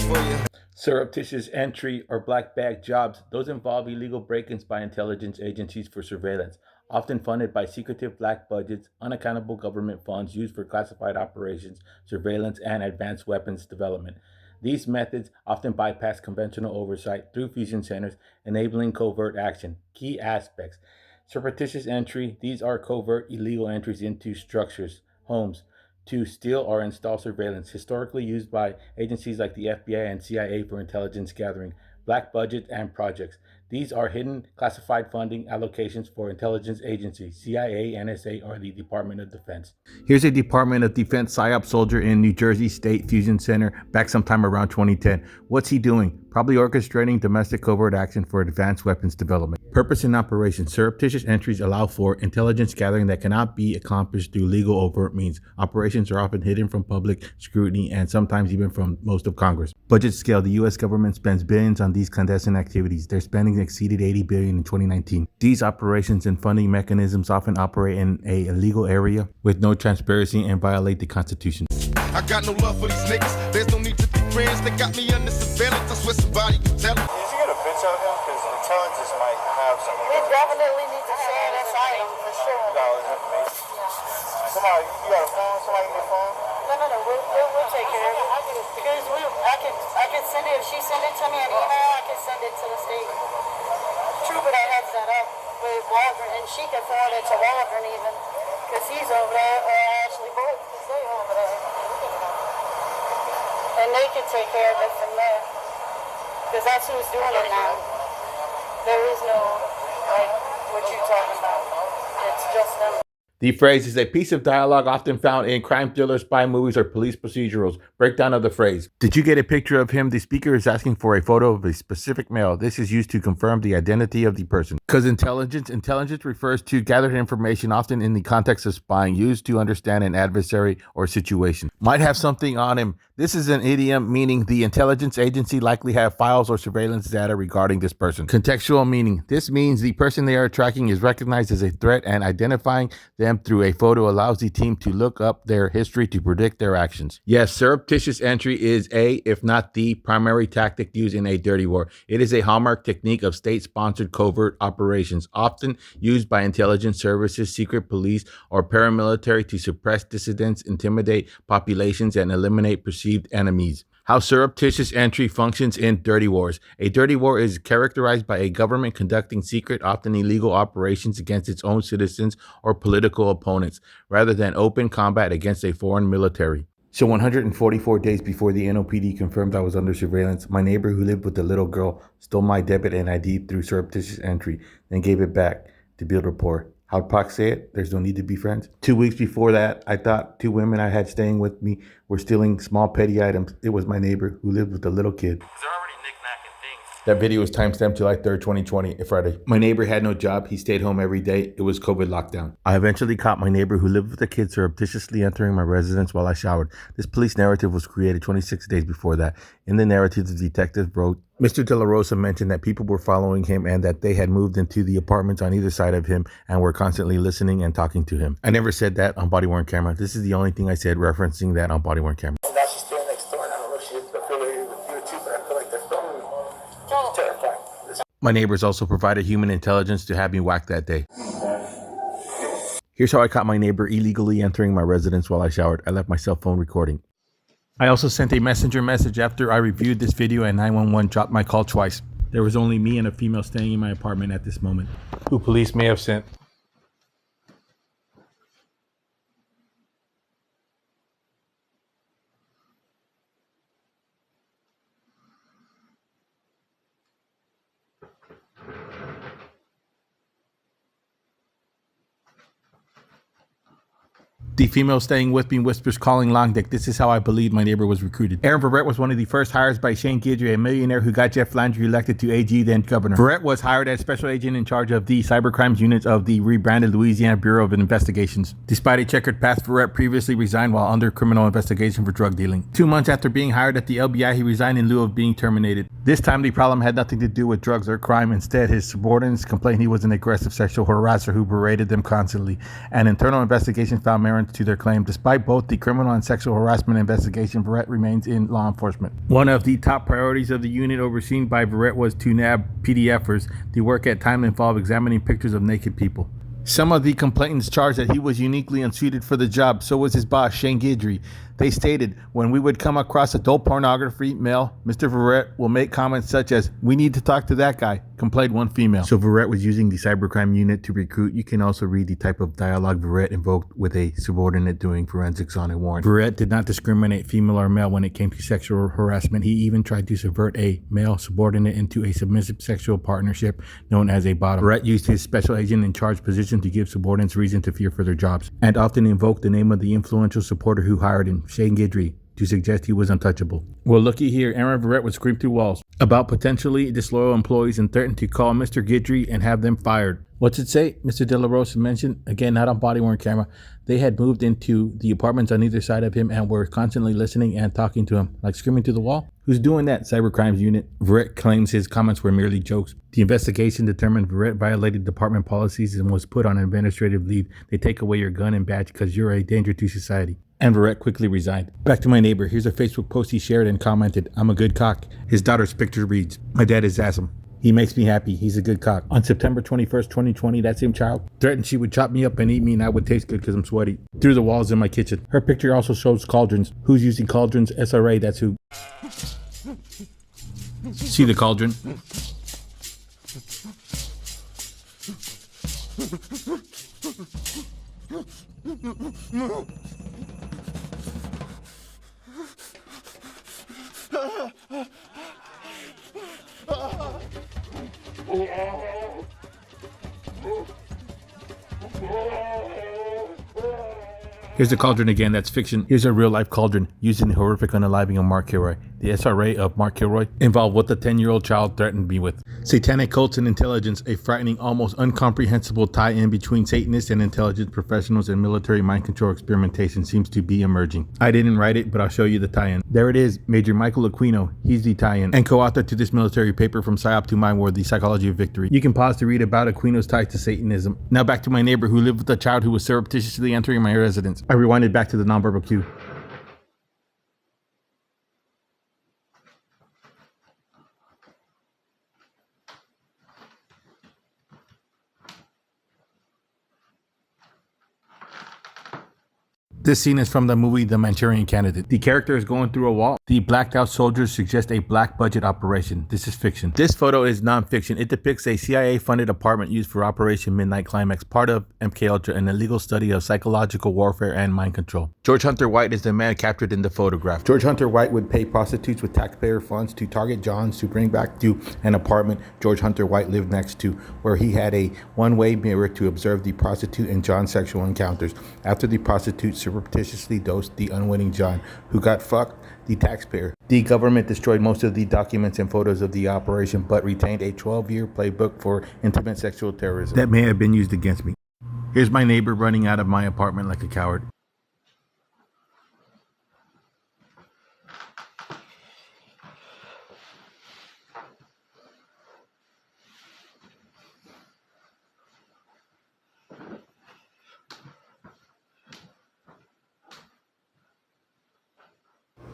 for you. Surreptitious entry or black bag jobs. Those involve illegal break-ins by intelligence agencies for surveillance, often funded by secretive black budgets, unaccountable government funds used for classified operations, surveillance, and advanced weapons development. These methods often bypass conventional oversight through fusion centers, enabling covert action. Key aspects. Surreptitious entry. These are covert illegal entries into structures, homes, to steal or install surveillance, historically used by agencies like the FBI and CIA for intelligence gathering, black budgets, and projects. These are hidden classified funding allocations for intelligence agencies, CIA, NSA, or the Department of Defense. Here's a Department of Defense PSYOP soldier in New Jersey State Fusion Center back sometime around 2010. What's he doing? Probably orchestrating domestic covert action for advanced weapons development. Purpose and operation. Surreptitious entries allow for intelligence gathering that cannot be accomplished through legal overt means. Operations are often hidden from public scrutiny and sometimes even from most of Congress. Budget scale. The U.S. government spends billions on these clandestine activities. Their spending exceeded $80 billion in 2019. These operations and funding mechanisms often operate in a illegal area with no transparency and violate the Constitution. I got no love for these niggas. There's no need to be friends. They got me under surveillance. I swear somebody can tell them. Did you get a picture of him? Because intelligence might have some. We definitely need to share this item for sure. You got all this information? Yeah. Somebody, you got a phone? Somebody give me a phone? No. We'll take care of it. Because I can send it. If she send it to me an email, I can send it to the state trooper that heads that up with Waldron, and she can forward it to Waldron even, because he's over there, or Ashley both, because they over there. And they can take care of it from there, because that's who's doing it now. There is no, like, what you're talking about. It's just them. The phrase is a piece of dialogue often found in crime thrillers, spy movies, or police procedurals. Breakdown of the phrase. Did you get a picture of him? The speaker is asking for a photo of a specific male. This is used to confirm the identity of the person. Because intelligence refers to gathered information, often in the context of spying, used to understand an adversary or situation. Might have something on him. This is an idiom meaning the intelligence agency likely have files or surveillance data regarding this person. Contextual meaning. This means the person they are tracking is recognized as a threat, and identifying them through a photo allows the team to look up their history to predict their actions. Yes, surreptitious entry is if not the primary tactic used in a dirty war. It is a hallmark technique of state-sponsored covert operations, often used by intelligence services, secret police, or paramilitary to suppress dissidents, intimidate populations, and eliminate perceived enemies. How surreptitious entry functions in dirty wars. A dirty war is characterized by a government conducting secret, often illegal operations against its own citizens or political opponents, rather than open combat against a foreign military. So 144 days before the NOPD confirmed I was under surveillance, my neighbor who lived with the little girl stole my debit and ID through surreptitious entry, then gave it back to build rapport. How'd Pac say it? There's no need to be friends. 2 weeks before that, I thought 2 women I had staying with me were stealing small petty items. It was my neighbor who lived with a little kid. They're already knick-knacking things. That video was timestamped July 3rd, 2020, Friday. My neighbor had no job. He stayed home every day. It was COVID lockdown. I eventually caught my neighbor who lived with the kids surreptitiously entering my residence while I showered. This police narrative was created 26 days before that. In the narrative, the detective wrote, Mr. De La Rosa mentioned that people were following him and that they had moved into the apartments on either side of him and were constantly listening and talking to him. I never said that on body-worn camera. This is the only thing I said referencing that on body-worn camera. Now she's staying next door, and I don't know if she's affiliated with you too, but I feel like they're filming me. It's terrifying. My neighbors also provided human intelligence to have me whacked that day. Here's how I caught my neighbor illegally entering my residence while I showered. I left my cell phone recording. I also sent a messenger message after I reviewed this video, and 911 dropped my call twice. There was only me and a female staying in my apartment at this moment, who police may have sent. The female staying with me whispers, calling long dick. This is how I believe my neighbor was recruited. Aaron Verrett was one of the first hires by Shane Guidry, a millionaire who got Jeff Landry elected to AG, then governor. Verrett was hired as special agent in charge of the cybercrimes units of the rebranded Louisiana Bureau of Investigations. Despite a checkered past, Verrett previously resigned while under criminal investigation for drug dealing. 2 months after being hired at the LBI, he resigned in lieu of being terminated. This time, the problem had nothing to do with drugs or crime. Instead, his subordinates complained he was an aggressive sexual harasser who berated them constantly. An internal investigation found Marin deterrence to their claim. Despite both the criminal and sexual harassment investigation, Verrett remains in law enforcement. One of the top priorities of the unit overseen by Verrett was to nab PDFers. The work at time involved examining pictures of naked people. Some of the complainants charged that he was uniquely unsuited for the job. So was his boss, Shane Guidry. They stated, when we would come across adult pornography, male, Mr. Verrett will make comments such as, "We need to talk to that guy," complained one female. So Verrett was using the cybercrime unit to recruit. You can also read the type of dialogue Verrett invoked with a subordinate doing forensics on a warrant. Verrett did not discriminate female or male when it came to sexual harassment. He even tried to subvert a male subordinate into a submissive sexual partnership known as a bottom. Verrett used his special agent in charge position to give subordinates reason to fear for their jobs, and often invoked the name of the influential supporter who hired him, Shane Guidry, to suggest he was untouchable. Well, looky here, Aaron Verrett would scream through walls about potentially disloyal employees and threatened to call Mr. Guidry and have them fired. What's it say? Mr. De La Rosa mentioned, again, not on body-worn camera, they had moved into the apartments on either side of him and were constantly listening and talking to him, like screaming to the wall. Who's doing that? Cybercrimes unit. Verrett claims his comments were merely jokes. The investigation determined Verrett violated department policies and was put on administrative leave. They take away your gun and badge because you're a danger to society. And Verrett quickly resigned. Back to my neighbor. Here's a Facebook post he shared and commented, "I'm a good cock." His daughter's picture reads, "My dad is awesome. He makes me happy. He's a good cock." On September 21st, 2020, that same child threatened she would chop me up and eat me and I would taste good because I'm sweaty, through the walls in my kitchen. Her picture also shows cauldrons. Who's using cauldrons? SRA, that's who. See the cauldron? Here's the cauldron again, that's fiction. Here's a real life cauldron used in the horrific unaliving of Mark Kilroy. The SRA of Mark Kilroy involved what the 10-year-old child threatened me with. Satanic cults and intelligence, a frightening, almost incomprehensible tie-in between Satanists and intelligence professionals and military mind control experimentation seems to be emerging. I didn't write it, but I'll show you the tie-in. There it is, Major Michael Aquino. He's the tie-in and co-author to this military paper, From Psyop to Mind War, The Psychology of Victory. You can pause to read about Aquino's ties to Satanism. Now back to my neighbor who lived with a child who was surreptitiously entering my residence. I rewinded back to the nonverbal cue. This scene is from the movie The Manchurian Candidate. The character is going through a wall. The blacked out soldiers suggest a black budget operation. This is fiction. This photo is non-fiction. It depicts a CIA-funded apartment used for Operation Midnight Climax, part of MKULTRA, an illegal study of psychological warfare and mind control. George Hunter White is the man captured in the photograph. George Hunter White would pay prostitutes with taxpayer funds to target Johns to bring back to an apartment George Hunter White lived next to, where he had a one-way mirror to observe the prostitute and John's sexual encounters. After the prostitute surreptitiously dosed the unwitting John, who got fucked, the taxpayer. The government destroyed most of the documents and photos of the operation, but retained a 12-year playbook for intimate sexual terrorism that may have been used against me. Here's my neighbor running out of my apartment like a coward.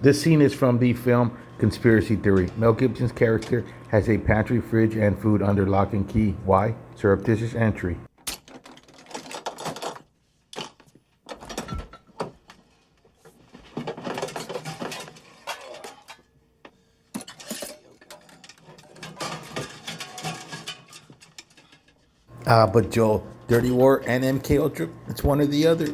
This scene is from the film Conspiracy Theory. Mel Gibson's character has a pantry, fridge, and food under lock and key. Why? Surreptitious entry. But Joel, Dirty War and MKUltra, it's one or the other.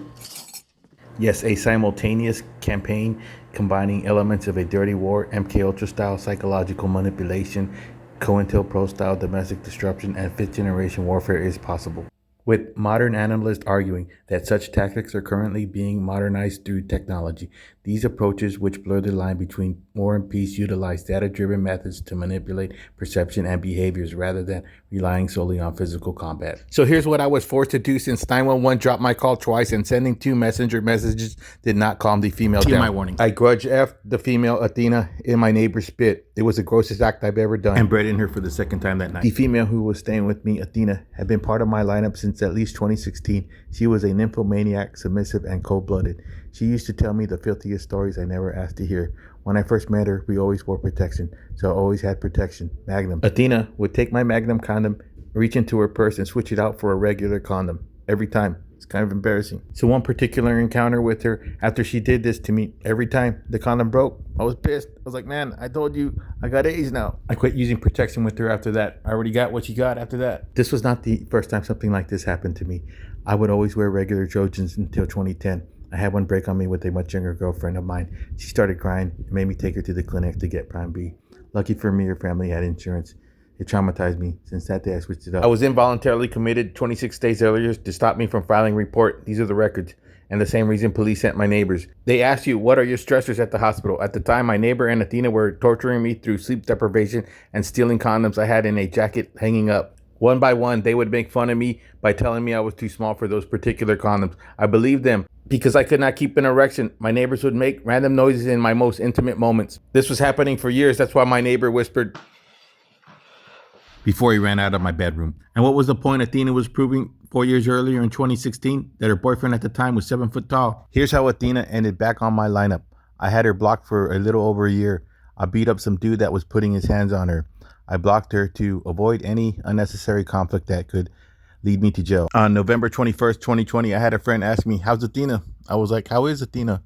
Yes, a simultaneous campaign combining elements of a Dirty War, MKUltra style psychological manipulation, COINTELPRO style domestic disruption, and fifth generation warfare is possible, with modern analysts arguing that such tactics are currently being modernized through technology. These approaches, which blur the line between war and peace, utilize data-driven methods to manipulate perception and behaviors rather than relying solely on physical combat. So here's what I was forced to do since 911 dropped my call twice and sending 2 messenger messages did not calm the female down. My warning. I grudge F the female Athena in my neighbor's spit. It was the grossest act I've ever done, and bred in her for the second time that night. The female who was staying with me, Athena, had been part of my lineup since at least 2016. She was a nymphomaniac, submissive, and cold-blooded. She used to tell me the filthiest stories I never asked to hear. When I first met her, we always wore protection, so I always had protection. Magnum. Athena would take my Magnum condom, reach into her purse, and switch it out for a regular condom. Every time. It's kind of embarrassing. So one particular encounter with her, after she did this to me, every time the condom broke, I was pissed. I was like, man, I told you, I got AIDS now. I quit using protection with her after that. I already got what she got after that. This was not the first time something like this happened to me. I would always wear regular Trojans until 2010. I had one break on me with a much younger girlfriend of mine. She started crying and made me take her to the clinic to get Prime B. Lucky for me, her family had insurance. It traumatized me. Since that day, I switched it up. I was involuntarily committed 26 days earlier to stop me from filing a report. These are the records. And the same reason police sent my neighbors. They asked you, what are your stressors at the hospital? At the time, my neighbor and Athena were torturing me through sleep deprivation and stealing condoms I had in a jacket hanging up. One by one, they would make fun of me by telling me I was too small for those particular condoms. I believed them because I could not keep an erection. My neighbors would make random noises in my most intimate moments. This was happening for years. That's why my neighbor whispered before he ran out of my bedroom. And what was the point Athena was proving 4 years earlier in 2016? That her boyfriend at the time was 7 foot tall. Here's how Athena ended back on my lineup. I had her blocked for a little over a year. I beat up some dude that was putting his hands on her. I blocked her to avoid any unnecessary conflict that could lead me to jail. On November 21st, 2020, I had a friend ask me, how's Athena? I was like, how is Athena?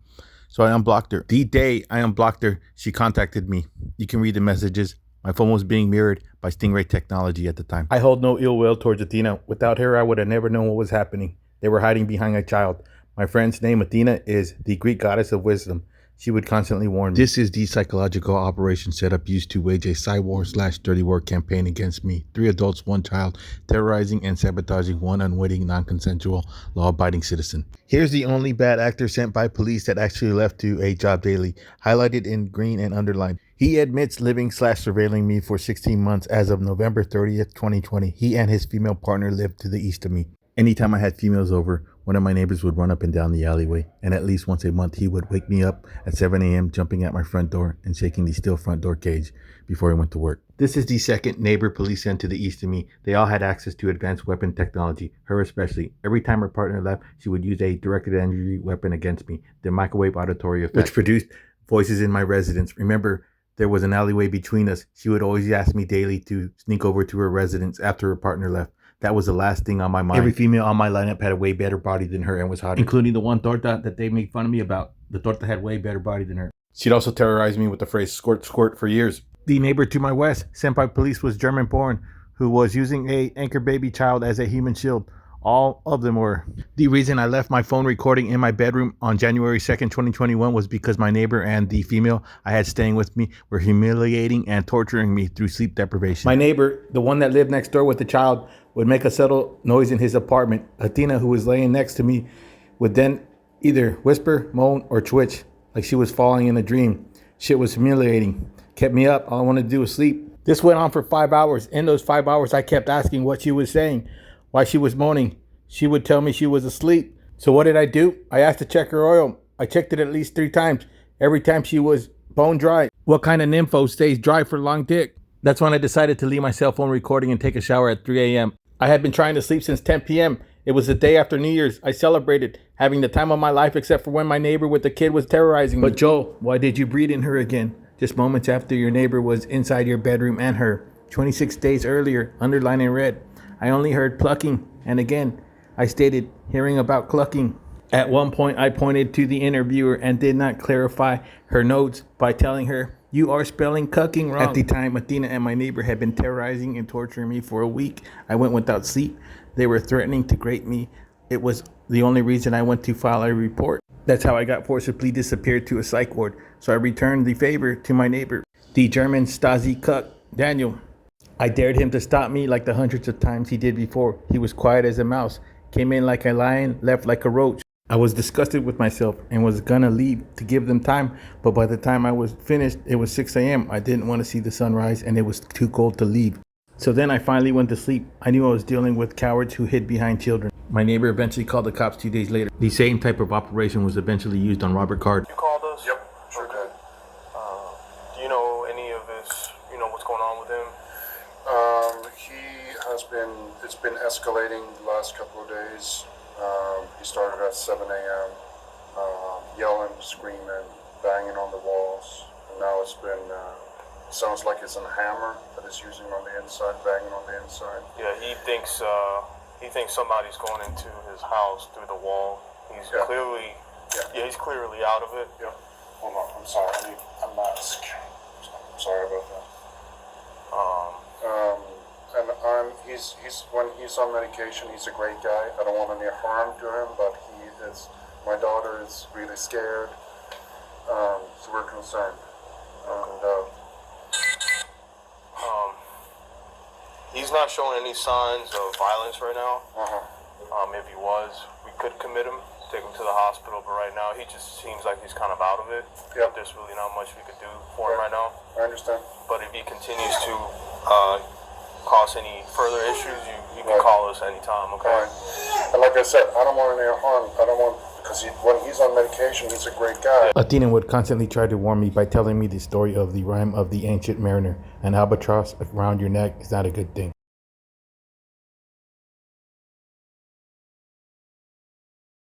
So I unblocked her. The day I unblocked her, she contacted me. You can read the messages. My phone was being mirrored by Stingray technology at the time. I hold no ill will towards Athena. Without her, I would have never known what was happening. They were hiding behind a child. My friend's name, Athena, is the Greek goddess of wisdom. She would constantly warn me. This is the psychological operation setup used to wage a cyber/dirty war campaign against me. 3 adults, 1 child, terrorizing and sabotaging 1 unwitting, non-consensual, law-abiding citizen. Here's the only bad actor sent by police that actually left to a job daily, highlighted in green and underlined. He admits living/surveilling me for 16 months as of November 30th, 2020. He and his female partner lived to the east of me. Anytime I had females over, one of my neighbors would run up and down the alleyway, and at least once a month he would wake me up at 7 a.m. jumping at my front door and shaking the steel front door cage before I went to work. This is the second neighbor police sent to the east of me. They all had access to advanced weapon technology, her especially. Every time her partner left, she would use a directed energy weapon against me, the microwave auditory effect, which produced voices in my residence. Remember, there was an alleyway between us. She would always ask me daily to sneak over to her residence after her partner left. That was the last thing on my mind. Every female on my lineup had a way better body than her and was hotter, including the one torta that they made fun of me about. The torta had way better body than her. She'd also terrorized me with the phrase squirt squirt for years. The neighbor to my west, sent by police, was German-born, who was using a anchor baby child as a human shield. All of them were. The reason I left my phone recording in my bedroom on January 2nd, 2021 was because my neighbor and the female I had staying with me were humiliating and torturing me through sleep deprivation. My neighbor, the one that lived next door with the child, would make a subtle noise in his apartment. Athena, who was laying next to me, would then either whisper, moan, or twitch like she was falling in a dream. Shit was humiliating. Kept me up. All I wanted to do was sleep. This went on for 5 hours. In those 5 hours, I kept asking what she was saying, why she was moaning. She would tell me she was asleep. So what did I do? I asked to check her oil. I checked it at least 3 times. Every time she was bone dry. What kind of nympho stays dry for long dick? That's when I decided to leave my cell phone recording and take a shower at 3 a.m. I had been trying to sleep since 10 p.m. It was the day after New Year's. I celebrated, having the time of my life except for when my neighbor with the kid was terrorizing me. But Joel, why did you breathe in her again? Just moments after your neighbor was inside your bedroom and her. 26 days earlier, underlined in red. I only heard plucking, and again, I stated hearing about clucking. At one point, I pointed to the interviewer and did not clarify her notes by telling her, you are spelling cucking wrong. At the time, Athena and my neighbor had been terrorizing and torturing me for a week. I went without sleep. They were threatening to grape me. It was the only reason I went to file a report. That's how I got forcibly disappeared to a psych ward. So I returned the favor to my neighbor, the German Stasi cuck, Daniel. I dared him to stop me like the hundreds of times he did before. He was quiet as a mouse, came in like a lion, left like a roach. I was disgusted with myself and was gonna leave to give them time, but by the time I was finished, it was 6 a.m. I didn't want to see the sunrise and it was too cold to leave. So then I finally went to sleep. I knew I was dealing with cowards who hid behind children. My neighbor eventually called the cops 2 days later. The same type of operation was eventually used on Robert Card. You called us? Yep, sure did. Do you know any of his, what's going on with him? It's been escalating the last couple of days. He started at 7 a.m., yelling, screaming, banging on the walls. And now it's been, sounds like it's a hammer that he's using on the inside, banging on the inside. Yeah, he thinks somebody's going into his house through the wall. He's clearly, he's clearly out of it. Yeah. Hold on, I'm sorry, I need a mask. I'm sorry about that. And he's when he's on medication, he's a great guy. I don't want any harm to him, but my daughter is really scared. So we're concerned. He's not showing any signs of violence right now. Uh-huh. If he was, we could commit him, take him to the hospital, but right now he just seems like he's kind of out of it. Yeah. There's really not much we could do for him right now. I understand. But if he continues to cause any further issues, you can call us anytime, okay? All right. And like I said, I don't want any harm. Because when he's on medication, he's a great guy. Athena would constantly try to warn me by telling me the story of the rhyme of the ancient mariner. An albatross around your neck is not a good thing.